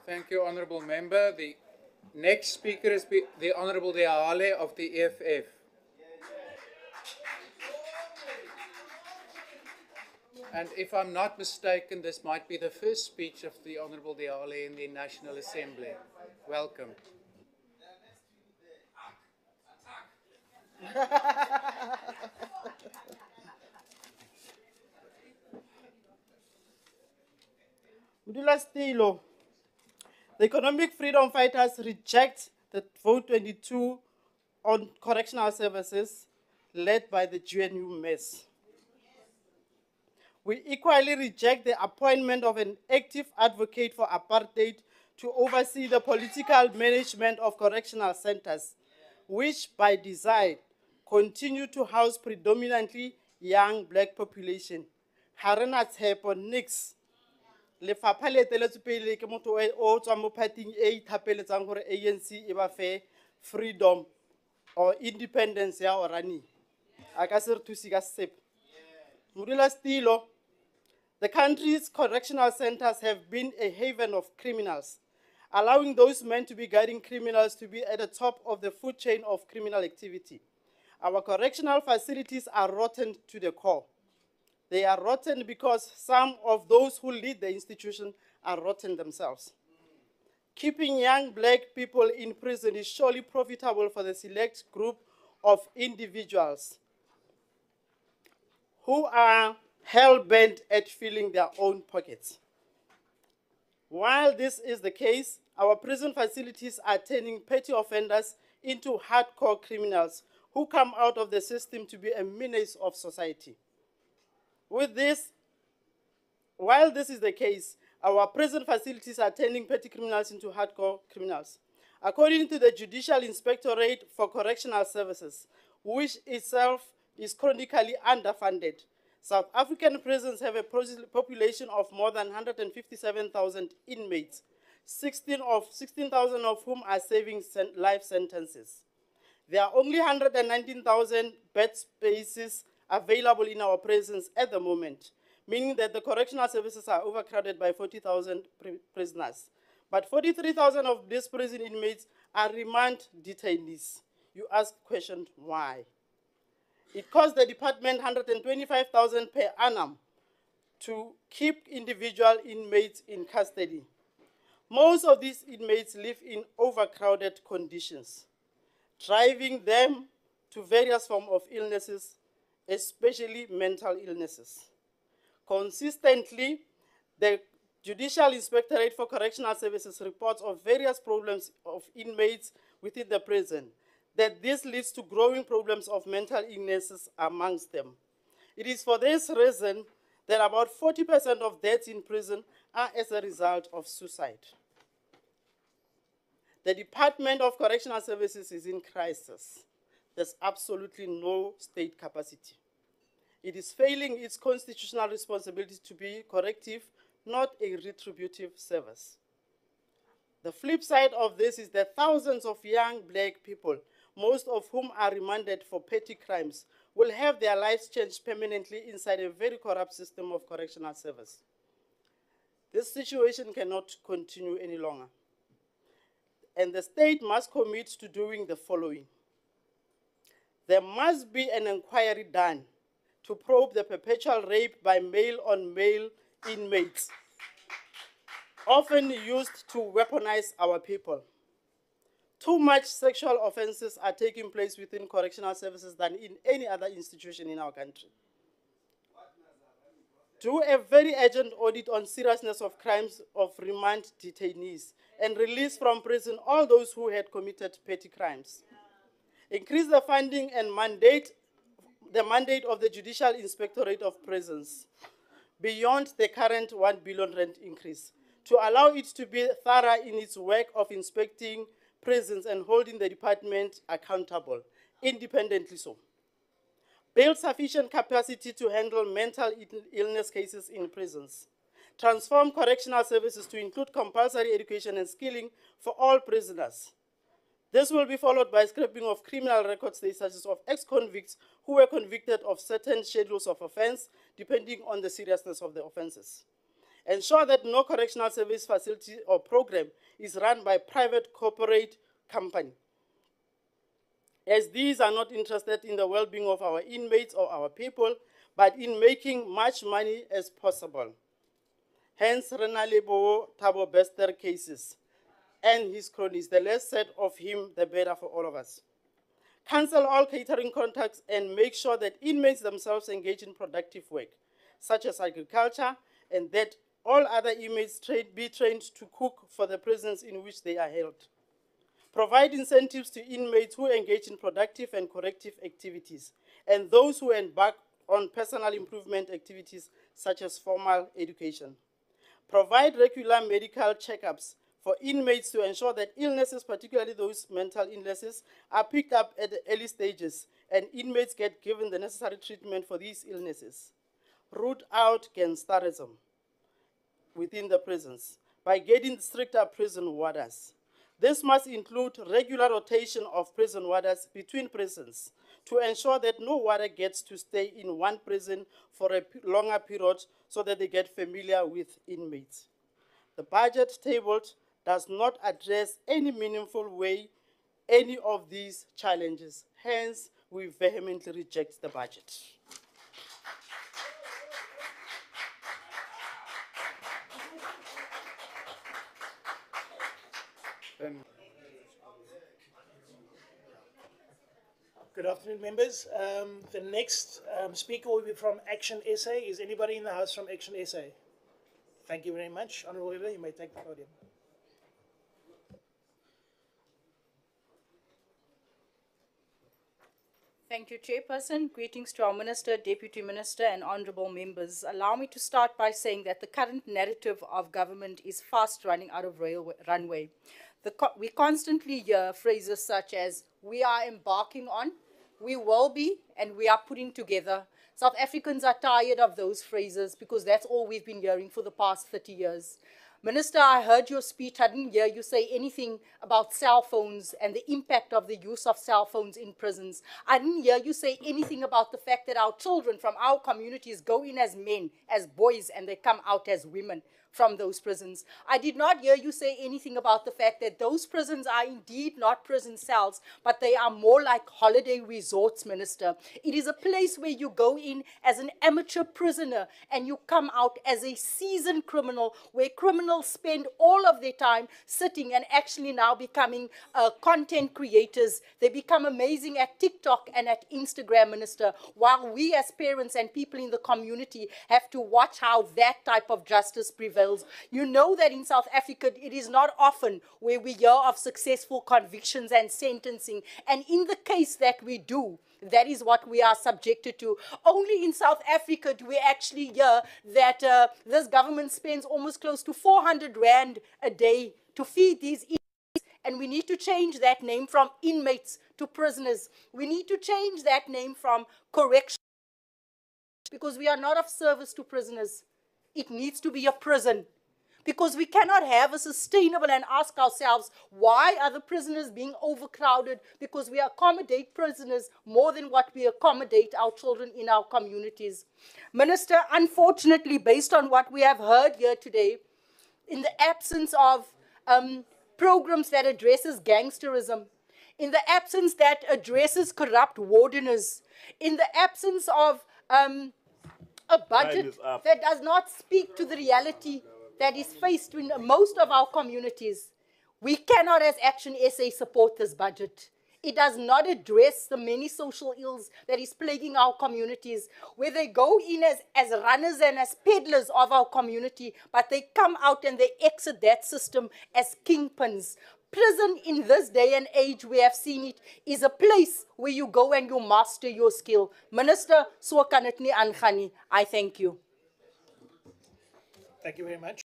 Thank you, Honourable Member. The next speaker is the Honourable Deale of the EFF. And if I'm not mistaken, this might be the first speech of the Honourable Deale in the National Assembly. Welcome. Stilo. The economic freedom fighters reject the vote 22 on correctional services led by the GNU mess. We equally reject the appointment of an active advocate for apartheid to oversee the political management of correctional centers, which by design continue to house predominantly young black population. Harena tshepo nix. Lefapha le eteletswe pele ke motho o tswang mo parting e ithapeletsang gore ANC e ba fe freedom or independence ya orani. A ka se re thusi ka sepe. Modulasetulo, the country's correctional centers have been a haven of criminals, allowing those meant to be guiding criminals to be at the top of the food chain of criminal activity. Our correctional facilities are rotten to the core. They are rotten because some of those who lead the institution are rotten themselves. Keeping young black people in prison is surely profitable for the select group of individuals who are hell-bent at filling their own pockets. While this is the case, our prison facilities are turning petty offenders into hardcore criminals who come out of the system to be a menace of society. While this is the case, our prison facilities are turning petty criminals into hardcore criminals. According to the Judicial Inspectorate for Correctional Services, which itself is chronically underfunded, South African prisons have a population of more than 157,000 inmates, 16,000 of whom are serving life sentences. There are only 119,000 bed spaces available in our prisons at the moment, meaning that the correctional services are overcrowded by 40,000 prisoners. But 43,000 of these prison inmates are remand detainees. You ask the question, why? It costs the department 125,000 per annum to keep individual inmates in custody. Most of these inmates live in overcrowded conditions, driving them to various forms of illnesses, especially mental illnesses. Consistently, the Judicial Inspectorate for Correctional Services reports of various problems of inmates within the prison, that this leads to growing problems of mental illnesses amongst them. It is for this reason that about 40% of deaths in prison are as a result of suicide. The Department of Correctional Services is in crisis. There's absolutely no state capacity. It is failing its constitutional responsibility to be corrective, not a retributive service. The flip side of this is that thousands of young black people, most of whom are remanded for petty crimes, will have their lives changed permanently inside a very corrupt system of correctional service. This situation cannot continue any longer. And the state must commit to doing the following. There must be an inquiry done to probe the perpetual rape by male-on-male inmates, often used to weaponize our people. Too much sexual offenses are taking place within correctional services than in any other institution in our country. Do a very urgent audit on seriousness of crimes of remand detainees and release from prison all those who had committed petty crimes. Increase the funding and the mandate of the Judicial Inspectorate of Prisons beyond the current 1 billion rand increase to allow it to be thorough in its work of inspecting prisons and holding the department accountable, independently so. Build sufficient capacity to handle mental illness cases in prisons. Transform correctional services to include compulsory education and skilling for all prisoners. This will be followed by scrapping of criminal records, such as of ex-convicts who were convicted of certain schedules of offense, depending on the seriousness of the offenses. Ensure that no correctional service facility or program is run by private corporate company, as these are not interested in the well-being of our inmates or our people, but in making much money as possible. Hence, Renalebo Thabo Bester cases and his cronies. The less said of him, the better for all of us. Cancel all catering contracts and make sure that inmates themselves engage in productive work, such as agriculture, and that all other inmates be trained to cook for the prisons in which they are held. Provide incentives to inmates who engage in productive and corrective activities, and those who embark on personal improvement activities such as formal education. Provide regular medical checkups for inmates to ensure that illnesses, particularly those mental illnesses, are picked up at the early stages and inmates get given the necessary treatment for these illnesses. Root out gangsterism within the prisons by getting stricter prison warders. This must include regular rotation of prison warders between prisons to ensure that no warder gets to stay in one prison for a longer period so that they get familiar with inmates. The budget tabled does not address any meaningful way any of these challenges. Hence, we vehemently reject the budget. Good afternoon, members. The next speaker will be from Action SA. Is anybody in the house from Action SA? Thank you very much. Honourable Leader, you may take the podium. Thank you, Chairperson. Greetings to our Minister, Deputy Minister, and honourable members. Allow me to start by saying that the current narrative of government is fast running out of runway. We constantly hear phrases such as, we are embarking on, we will be, and we are putting together. South Africans are tired of those phrases because that's all we've been hearing for the past 30 years. Minister, I heard your speech. I didn't hear you say anything about cell phones and the impact of the use of cell phones in prisons. I didn't hear you say anything about the fact that our children from our communities go in as men, as boys, and they come out as women from those prisons. I did not hear you say anything about the fact that those prisons are indeed not prison cells, but they are more like holiday resorts, Minister. It is a place where you go in as an amateur prisoner and you come out as a seasoned criminal, where criminals spend all of their time sitting and actually now becoming content creators. They become amazing at TikTok and at Instagram, Minister, while we as parents and people in the community have to watch how that type of justice prevails. You know that in South Africa, it is not often where we hear of successful convictions and sentencing. And in the case that we do, that is what we are subjected to. Only in South Africa do we actually hear that this government spends almost close to 400 Rand a day to feed these inmates. And we need to change that name from inmates to prisoners. We need to change that name from correction, because we are not of service to prisoners. It needs to be a prison, because we cannot have a sustainable and ask ourselves, why are the prisoners being overcrowded? Because we accommodate prisoners more than what we accommodate our children in our communities. Minister, unfortunately, based on what we have heard here today, in the absence of programs that addresses gangsterism, in the absence that addresses corrupt wardeners, in the absence of a budget that does not speak to the reality that is faced in most of our communities, we cannot as Action SA support this budget. It does not address the many social ills that is plaguing our communities, where they go in as runners and as peddlers of our community, but they come out and they exit that system as kingpins. Prison in this day and age, we have seen it, is a place where you go and you master your skill. Minister, so kan het nie aangaan nie. I thank you. Thank you very much.